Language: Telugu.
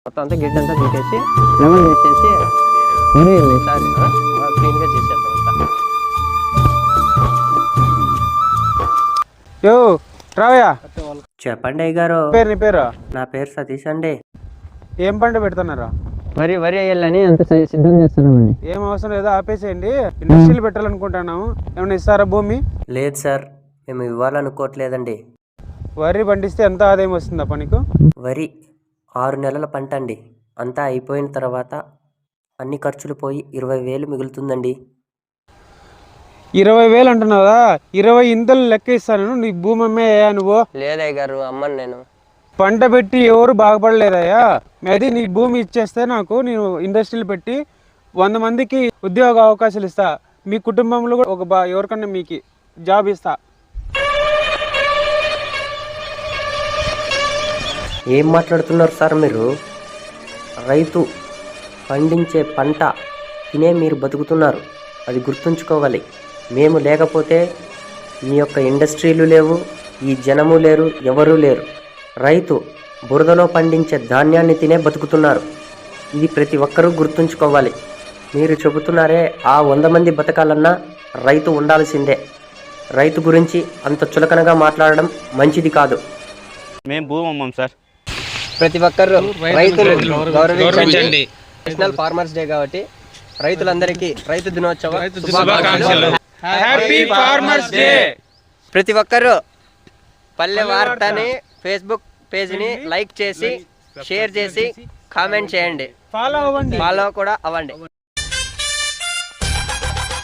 మొత్తం అంతా గిడ్డ అంతా తీసేసి లెమన్ వేసేసి ఈసారి క్లీన్గా చేసేద్దాం అంతా. యో రావయ్యా. చెప్పండి అయ్య గారు. నీ పేరు? నా పేరు సతీష్ అండి. ఏం పంట పెడుతున్నారా? వరి వేయాలని అంత సిద్ధం చేస్తున్నామండి. ఏం అవసరం లేదో ఆపేసేయండి. ఇండస్ట్రీలు పెట్టాలనుకుంటున్నాము. ఏమైనా ఇస్తారా భూమి? లేదు సార్, మేము ఇవ్వాలనుకోవట్లేదండి. వరి పండిస్తే ఎంత ఆదాయం వస్తుందా పనికి? వరి 6 నెలల పంట అండి. అంతా అయిపోయిన తర్వాత అన్ని ఖర్చులు పోయి 20,000 మిగులుతుందండి. 20,000 అంటున్నావా? 20 ఇంతలు లెక్క ఇస్తాను. నీ భూమి అమ్మేయా నువ్వు? లేదయ్య గారు, అమ్మను నేను. పంట పెట్టి ఎవరు బాగుపడలేదయ్యా. అది నీ భూమి ఇచ్చేస్తే నాకు నేను ఇండస్ట్రీలు పెట్టి 100 మందికి ఉద్యోగ అవకాశాలు ఇస్తా. మీ కుటుంబంలో కూడా ఒక ఎవరికన్నా మీకు జాబ్ ఇస్తా. ఏం మాట్లాడుతున్నారు సార్ మీరు? రైతు పండించే పంట తినే మీరు బతుకుతున్నారు, అది గుర్తుంచుకోవాలి. మేము లేకపోతే మీ యొక్క ఇండస్ట్రీలు లేవు, ఈ జనము లేరు, ఎవరూ లేరు. రైతు బురదలో పండించే ధాన్యాన్ని తినే బతుకుతున్నారు. ఇది ప్రతి ఒక్కరూ గుర్తుంచుకోవాలి. మీరు చెబుతున్నారే ఆ 100 మంది బతకాలన్నా రైతు ఉండాల్సిందే. రైతు గురించి అంత చులకనగా మాట్లాడడం మంచిది కాదు. మేము భూమి అమ్మం సార్. ప్రతి ఒక్కరు రైతులు గౌరవించండి. నేషనల్ ఫార్మర్స్ డే కాబట్టి రైతులందరికీ రైతు దినోత్సవ శుభాకాంక్షలు. Happy farmers day. ప్రతి ఒక్కరు పల్లె వార్తని ఫేస్బుక్ పేజ్ని లైక్ చేసి, షేర్ చేసి, కామెంట్ చేయండి. ఫాలో కూడా అవ్వండి.